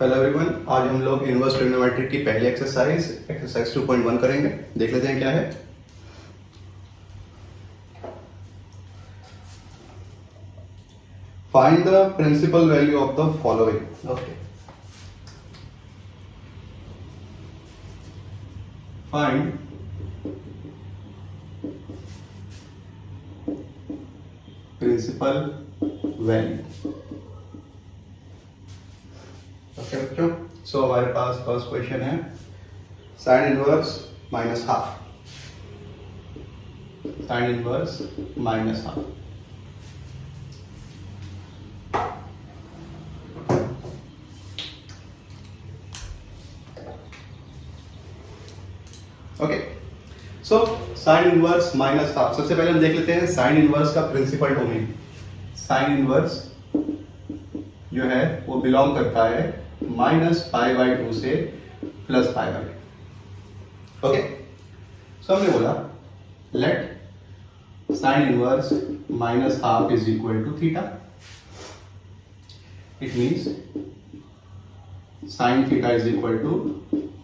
Hello everyone, आज हम लोग इनवर्स ट्रिग्नोमेट्री की पहली एक्सरसाइज 2.1 करेंगे। देख लेते हैं क्या है। Find the principal value of the following. Okay, find principal value. Okay बच्चों, सो हमारे पास फर्स्ट क्वेश्चन है sine inverse minus half. Sine inverse minus half. Okay, so sine inverse minus half. सबसे पहले हम देख लेते हैं साइन इनवर्स का प्रिंसिपल डोमेन। साइन इनवर्स जो है वो बिलोंग करता है -π/2 से +π/2। ओके, सो हमने बोला let sine inverse minus half is equal to theta. It means sine theta is equal to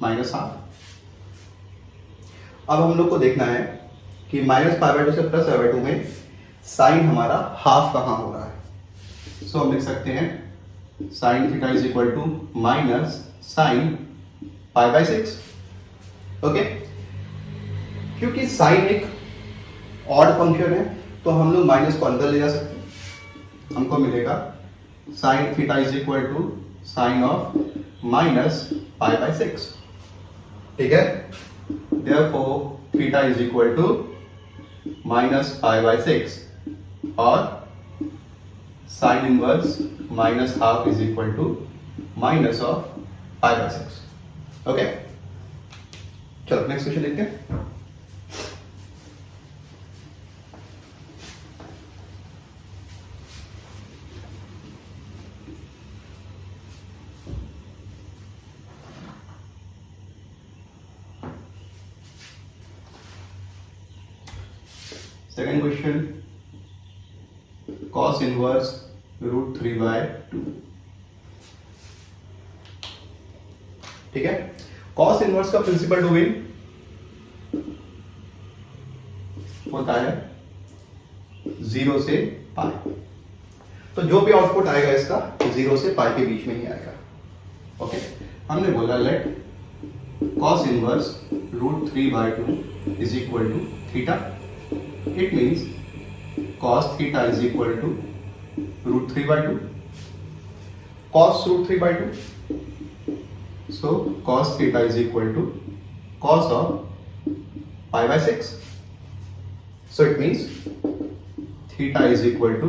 minus half. अब हम लोग को देखना है कि -π/2 से +π/2 में साइन हमारा हाफ कहां हो रहा है। सो हम लिख सकते हैं sine theta is equal to minus sine π/6। Okay, क्योंकि साइन एक ऑड फंक्शन है तो हम लोग माइनस को अंदर ले जा सकते हैं। हमको मिलेगा sine theta is equal to sine of -π/6। ठीक है, therefore theta is equal to -π/6 और sin inverse minus half is equal to minus of π/6। Okay, चलो नेक्स्ट क्वेश्चन देखते हैं। Second question, cos inverse √3/2। ठीक है, cos इनवर्स का प्रिंसिपल डोमेन होता है 0 से पाई। तो जो भी आउटपुट आएगा इसका 0 से पाई के बीच में ही आएगा। ओके, हमने बोला let cos inverse √3/2 is equal to theta. It means cos theta is equal to √3/2. Cos √3/2. So cos theta is equal to cos of π/6. So it means theta is equal to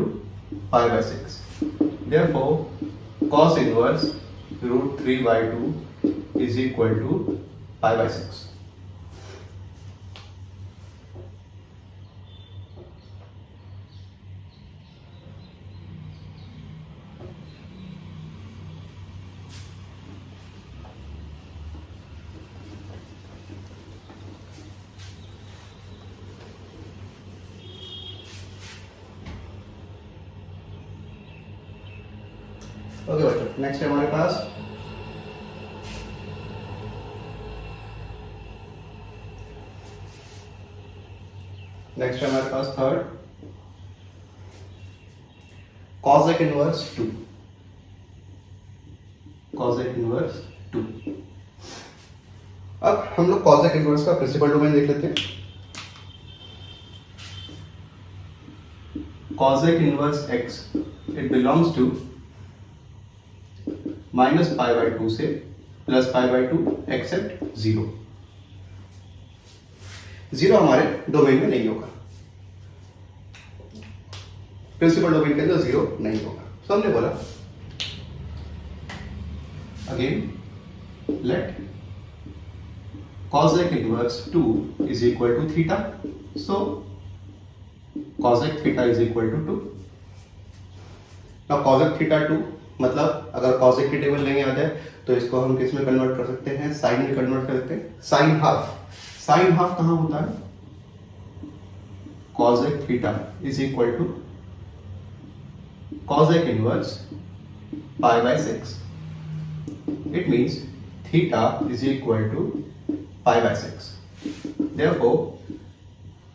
π/6. Therefore, cos inverse √3/2 is equal to π/6. Okay बच्चों, next है हमारे पास third cosec inverse 2। cosec inverse 2। अब हम लोग cosec inverse का principal domain देख लेते हैं। cosec inverse x it belongs to -π/2 से +π/2 एक्सेप्ट 0। 0 हमारे डोमेन में नहीं होगा, प्रिंसिपल डोमेन के अंदर 0 नहीं होगा। तो हमने बोला again let cosec inverse 2 is equal to theta. So cosec theta is equal to 2। Now cosec theta 2 मतलब अगर cosec की टेबल नहीं याद है तो इसको हम किस में कन्वर्ट कर सकते हैं, साइन में कन्वर्ट कर सकते हैं। साइन हाफ कहां होता है, cosec theta is equal to cosec inverse π/6। It means theta is equal to pi by 6. Therefore,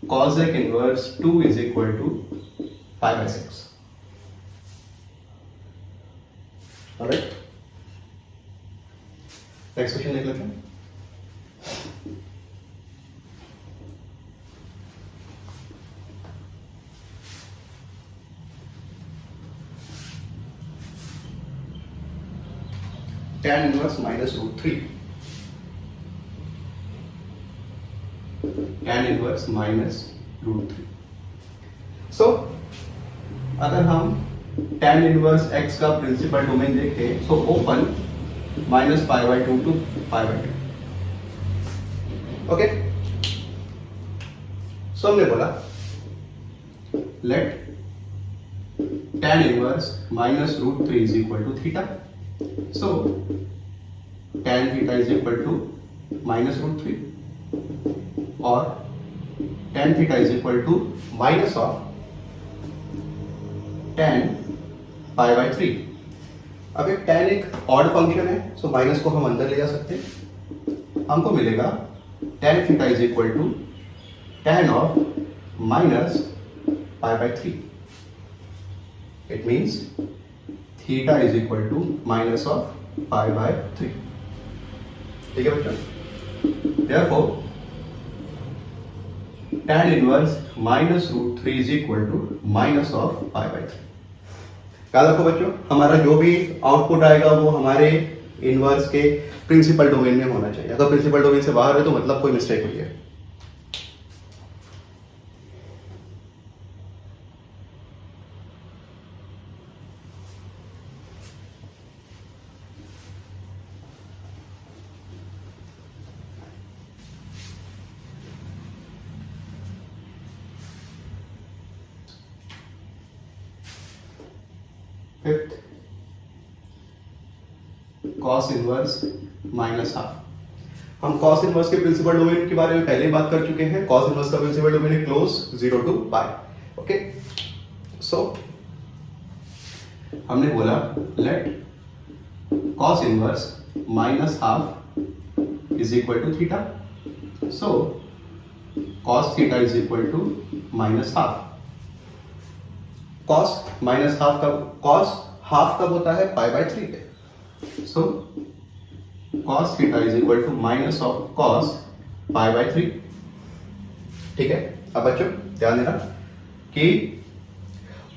cosec inverse 2 is equal to pi by 6. Alright? Next question देख लेते हैं. tan inverse minus root 3. tan inverse minus root 3. So, अगर हम tan inverse x का principal domain देखें तो open minus pi by 2 to pi by 2. Okay? So हमने बोला let tan inverse minus root 3 is equal to theta. So tan theta is equal to minus root 3 or tan theta is equal to minus of tan pi by 3. अब एक tan एक odd function है, so minus को हम अंदर ले जा सकते हैं. हमको मिलेगा tan theta is equal to tan of minus pi by 3. It means theta is equal to minus of pi by 3. ठीक है बच्चों? Therefore tan inverse minus root 3 is equal to minus of pi by 3. याद रखो बच्चों, हमारा जो भी output आएगा वो हमारे इनवर्स के प्रिंसिपल डोमेन में होना चाहिए. अगर प्रिंसिपल डोमेन से बाहर है तो मतलब कोई मिस्टेक हुई है. Fifth, cos inverse minus half. हम cos इनवर्स के प्रिंसिपल डोमेन के बारे में पहले ही बात कर चुके हैं. cos इनवर्स का प्रिंसिपल डोमेन है close 0 to pi. Okay, so हमने बोला let cos inverse minus half is equal to theta. So cos theta is equal to minus half. cos minus half का cos हाफ कब होता है? Pi by 3 पे. So cos theta is equal to minus of cos pi by 3. ठीक है? अब बच्चों ध्यान देना कि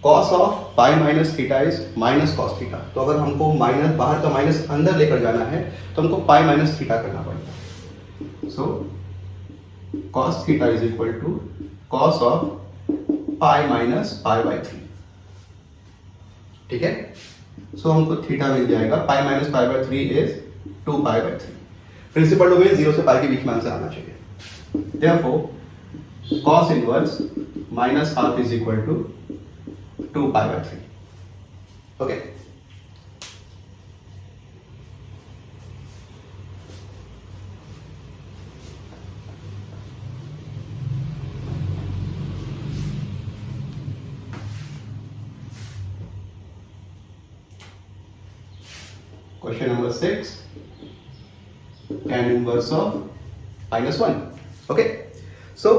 cos of pi minus theta is minus cos theta. तो अगर हमको माइनस बाहर का माइनस अंदर लेकर जाना है तो हमको पाई माइनस थीटा करना पड़ेगा. So cos theta is equal to cos of pi minus pi by 3. ठीक है? सो हमको थीटा मिल जाएगा pi minus pi by 3 is 2 pi by 3. Principal domain 0 से पाई के बीच में आंसर आना चाहिए. Therefore cos inverse minus half is equal to 2 pi by 3. Okay, question number 6, tan inverse of -1. Okay, so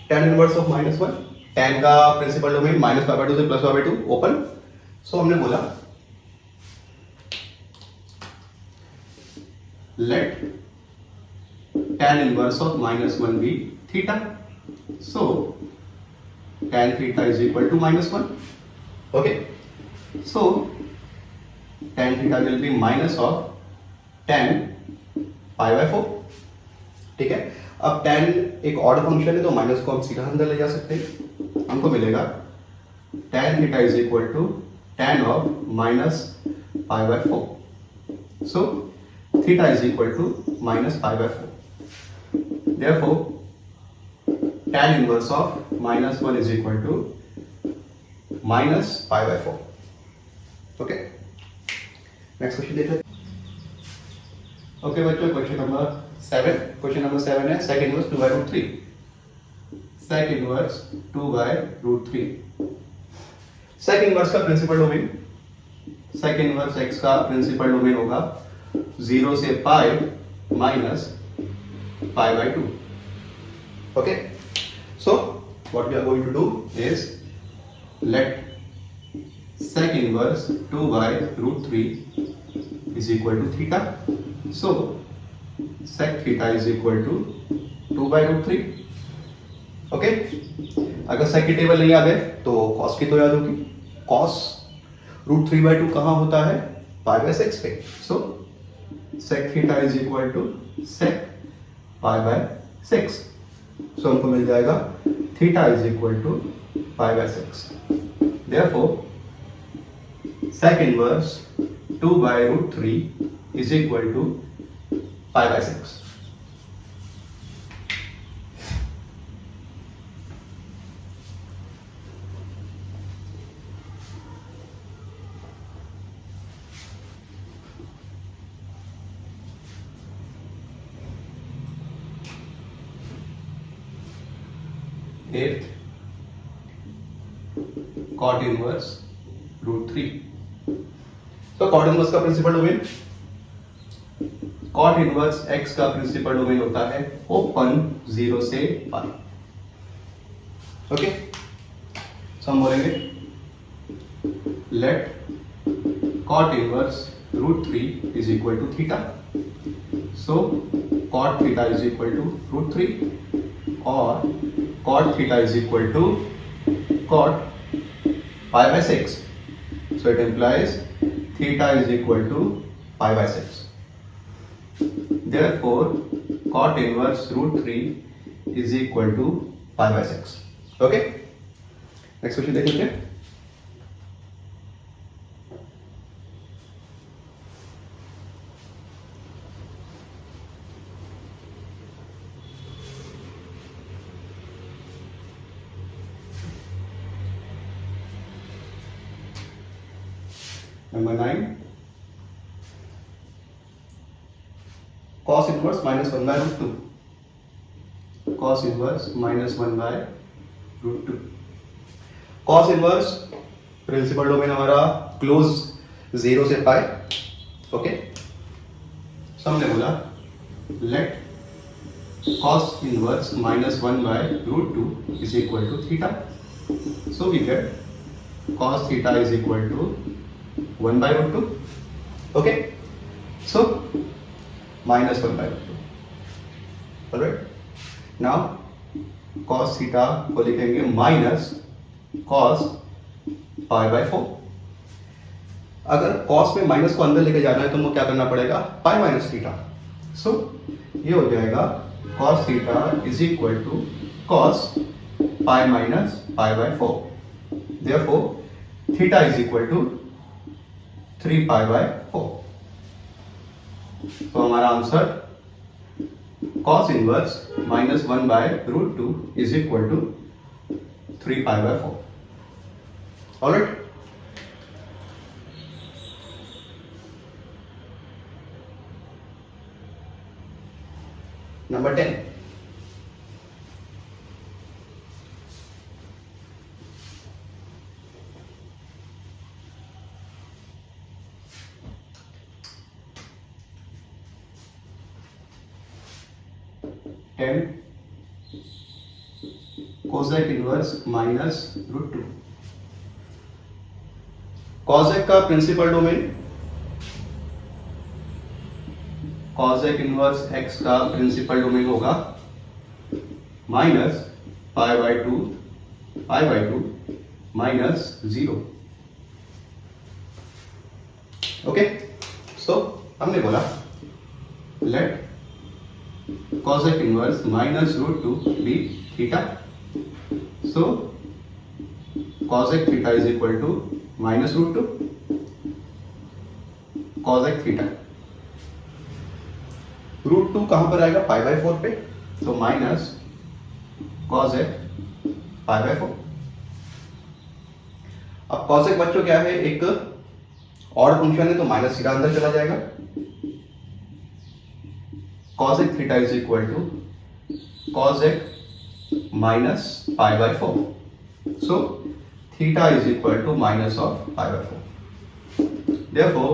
tan inverse of -1, tan का principal domain minus pi by 2 से plus pi by 2 open. So हमने बोला let tan inverse of -1 be theta. So tan theta is equal to -1. Okay, so tan theta will be minus of tan pi by 4. ठीक है? अब tan एक odd function है तो minus को हम सीधा अंदर ले जा सकते हैं. हमको मिलेगा tan theta is equal to tan of minus pi by 4. So theta is equal to minus pi by 4. Therefore tan inverse of -1 is equal to minus pi by 4. Okay? Next question देखते हैं. Okay बच्चों, question number 7. Question number 7 है sec inverse 2 by root 3. sec inverse 2 by root 3. sec inverse का principal domain, sec inverse x का principal domain होगा 0 से pi minus pi by 2. Okay, so what we are going to do is let sec inverse 2 by root 3 is equal to theta. So sec theta is equal to 2 by root 3. Okay, अगर sec की table नहीं याद है तो cos की तो याद होगी. cos root 3 by 2 कहाँ होता है? pi by 6 पे. So sec theta is equal to sec pi by 6. So हमको मिल जाएगा theta is equal to pi by 6. Therefore sec inverse 2 by root 3 is equal to pi by 6. Eighth, cot inverse root 3. तो cot inverse का principal domain, cot inverse x का principal domain होता है open 0 से pi. Okay, सो हम बोलेंगे late cot inverse root 3 is equal to theta. So cot theta is equal to root 3 और cot theta is equal to cot pi by 6. So it implies theta is equal to pi by 6. Therefore cot inverse root 3 is equal to pi by 6. Okay, next question देख लेते हैं. Number 9, cos inverse minus 1 by root 2. Cos inverse minus 1 by root 2. Cos inverse principal domain हमारा close 0 से pi. Okay, so हमने बोला let cos inverse minus 1 by root 2 is equal to theta. So we get cos theta is equal to 1 by root 2. Okay, so minus 1 by root 2. Alright, now cos theta को लिखेंगे minus cos pi by 4. अगर cos में minus को अंदर लेके जाना है तो हमको क्या करना पड़ेगा? pi minus theta. So ये हो जाएगा cos theta is equal to cos pi minus pi by 4. Therefore theta is equal to 3 pi by 4. तो हमारा answer cos inverse minus 1 by root 2 is equal to 3 pi by 4. Alright. Number 10. cosec inverse minus root 2. cosec का principal domain cosec inverse x का principal domain होगा minus pi by 2 minus 0. Okay, so हमने बोला let cosec inverse minus root 2 be theta. So cosec theta is equal to minus root 2 cosec theta. Root 2 कहां पर आएगा? पाई by 4 पे. तो minus cosec pi by 4. अब cosec बच्चों क्या है? एक ऑड फंक्शन है तो माइनस थीटा अंदर चला जाएगा. cosec theta is equal to cosec minus pi by 4. So theta is equal to minus of pi by 4. Therefore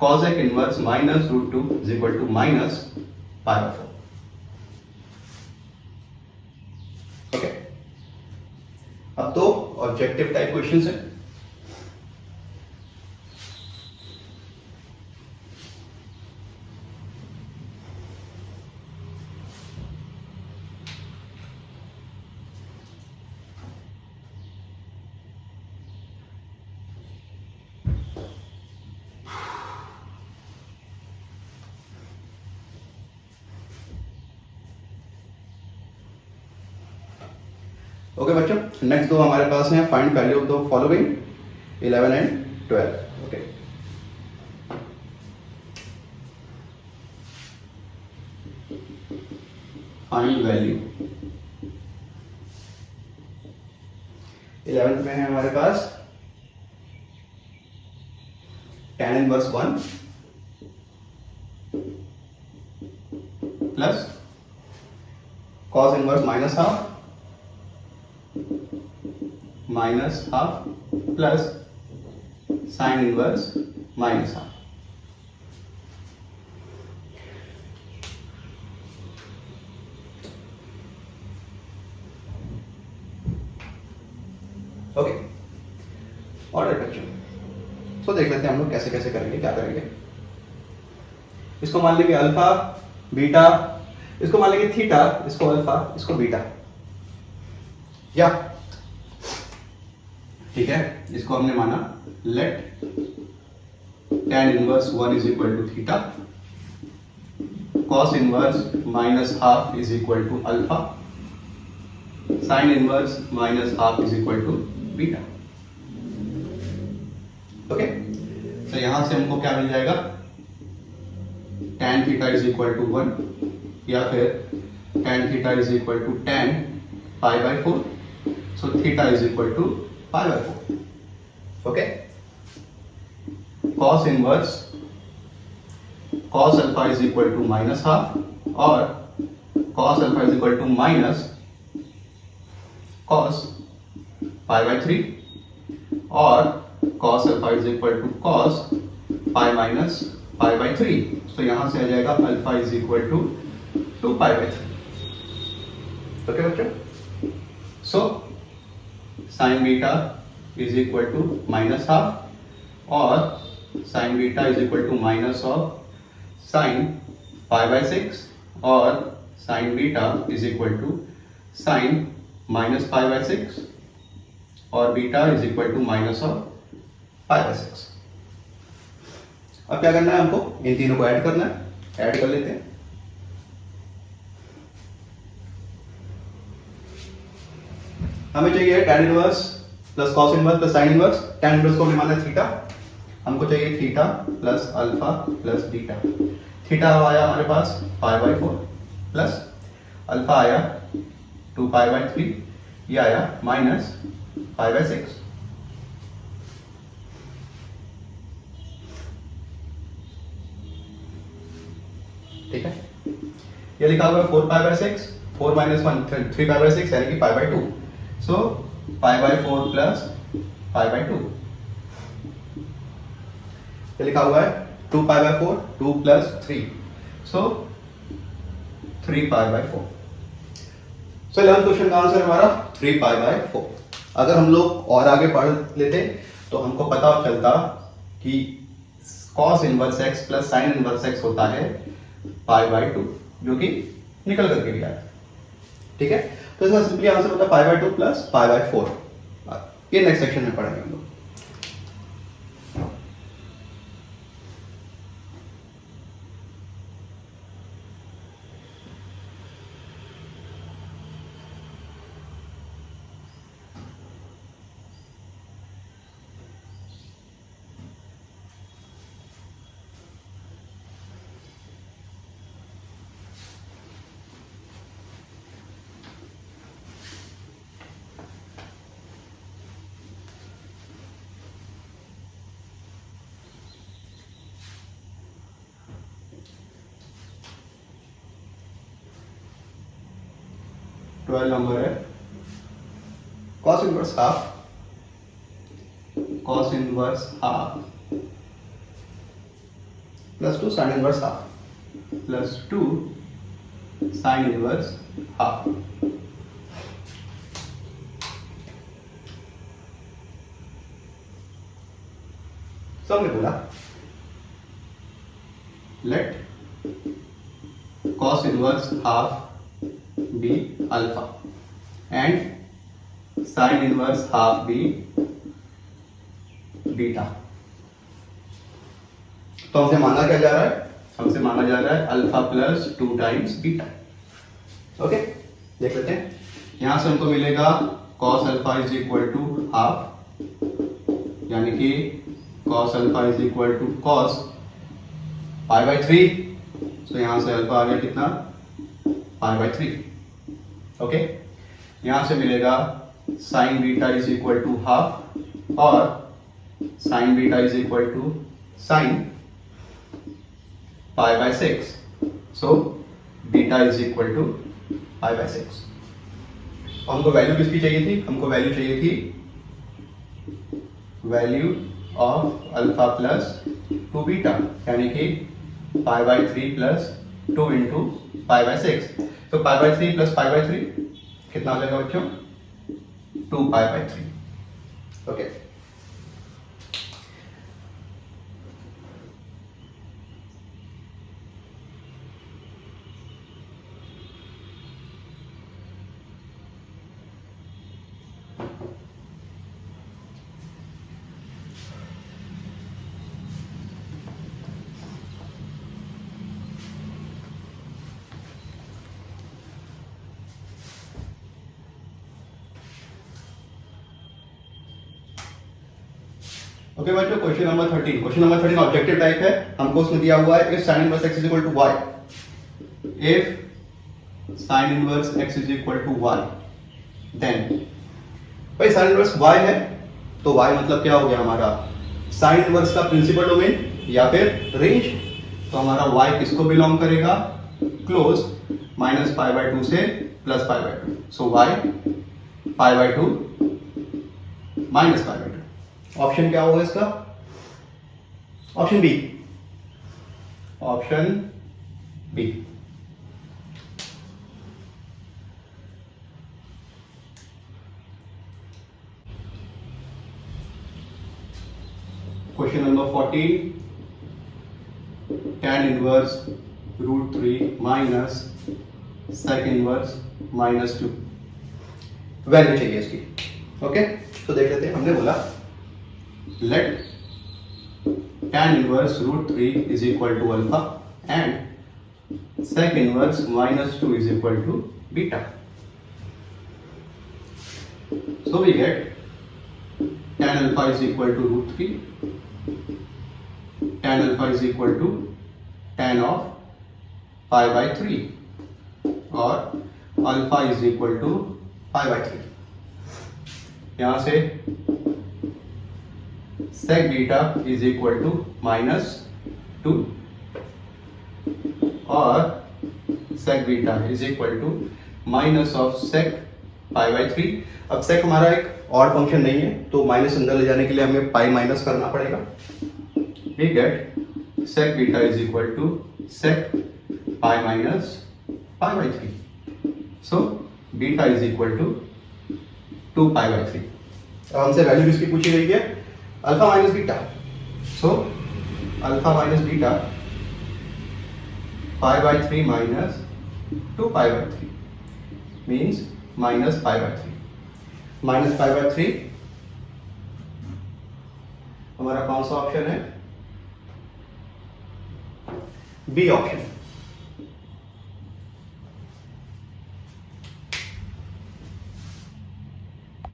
cosec inverse minus root two is equal to minus pi by 4। Okay, अब तो objective type questions है। Okay बच्चों, next दो हमारे पास हैं, find value of the following 11 and 12। Okay, find value 11th में है हमारे पास tan inverse 1 plus cos inverse minus half plus sine inverse minus half. Okay, order बच्चों, सो देख लेते हैं हम लोग कैसे कैसे करेंगे, क्या करेंगे। इसको मान लेंगे अल्फा बीटा, इसको मान लेंगे थीटा, इसको अल्फा, इसको बीटा, या ठीक है, इसको हमने माना let tan inverse 1 is equal to theta, cos inverse minus half is equal to alpha, sine inverse minus half is equal to beta. Okay, तो यहां से हमको क्या मिल जाएगा, tan theta is equal to 1, या फिर tan theta is equal to tan pi by 4, so theta is equal to pi by 4। Okay, cos inverse cos alpha is equal to minus half, और cos alpha is equal to minus cos pi by 3, और cos alpha is equal to cos pi minus pi by 3, तो यहां से आ जाएगा alpha is equal to 2 pi by 3। Okay बच्चों, so sine beta is equal to minus half, और sine beta is equal to minus of sine pi by 6, और sine beta is equal to sine minus pi by 6, और beta is equal to minus of pi by 6। अब क्या करना है, हमको इन तीनों को ऐड करना है, ऐड कर लेते हैं। हमें चाहिए tan inverse plus cos inverse plus sin inverse. tan inverse को हमने माना थीटा, हमको चाहिए theta plus alpha plus beta. Theta आया हमारे पास पाई बाय 4 प्लस अल्फा आया 2 पाई बाय 3, ये आया माइनस पाई बाय 6। ठीक है, ये लिखा हुआ है 4 पाई बाय 6, 4 माइनस 1 3 पाई बाय 6 यानी कि पाई by 2, so pi by 4 plus pi by 2। ये लिखा हुआ है 2 pi by 4, 2 plus 3, so 3 pi by 4। So 11th question का आंसर हमारा 3 पाई बाय 4। अगर हम लोग और आगे पढ़ लेते तो हमको पता चलता कि cos inverse x plus sine inverse x होता है पाई बाय 2, जो कि निकल करके भी आया। ठीक है, तो इसका सिंपली आंसर होता है pi by 2 plus pi by 4। ये नेक्स्ट सेक्शन में पढ़ेंगे हम लोग। ट्वेल्व नंबर है cos inverse half, cos inverse half plus 2 sine inverse half, plus 2 sine inverse half. सबने बोला let cos inverse half be alpha and sin inverse half be beta. तो हमसे माना क्या जा रहा है? हमसे माना जा रहा है alpha plus 2 times beta. Okay, देख लेते हैं। यहां से हमको मिलेगा cos alpha is equal to half, यानी कि cos alpha is equal to cos pi by 3। तो यहां से अल्फा आ गया कितना? पाई बाई 3। ओके, यहां से मिलेगा sine beta is equal to half और sine beta is equal to sine pi by 6। So beta is equal to pi by 6। हमको वैल्यू किसकी चाहिए थी? हमको वैल्यू चाहिए थी value of alpha plus 2 beta, यानी कि pi by 3 plus 2 into pi by 6। तो pi by 3 plus pi by 3 कितना हो जाएगा बच्चों? 2 पाई बाई 3। ओके, ओके बच्चों, question number 13। Question number 13 objective type है। हमको उसमें दिया हुआ है if sine inverse x is equal to y, if sine inverse x is equal to y, then भाई साइन इनवर्स y है तो y मतलब क्या हो गया हमारा? साइन इनवर्स का प्रिंसिपल डोमेन या फिर रेंज। तो हमारा y किसको बिलोंग करेगा? क्लोज माइनस पाई बाई 2 से plus pi by 2। So y pi by 2 minus pi by 2। Option क्या होगा इसका? Option B. Option B. Question number 14, tan inverse root 3 minus sec inverse minus 2 value चाहिए इसकी। Okay, तो देख लेते हैं। हमने बोला let tan inverse root 3 is equal to alpha and sec inverse minus 2 is equal to beta. So we get tan alpha is equal to root 3, tan alpha is equal to tan of pi by 3 और alpha is equal to pi by 3। यहां से sec beta is equal to minus 2 और sec beta is equal to minus of sec pi by 3। अब sec हमारा एक odd function नहीं है तो माइनस अंदर ले जाने के लिए हमें पाई माइनस करना पड़ेगा। We get sec beta is equal to sec pi minus pi by 3। So beta is equal to 2 pi by 3। अब हमसे वैल्यू किसकी पूछी गई है? Alpha minus beta. So alpha minus beta pi by 3 minus 2 pi by 3 means minus pi by 3। Minus pi by 3 हमारा कौन सा option है? B option.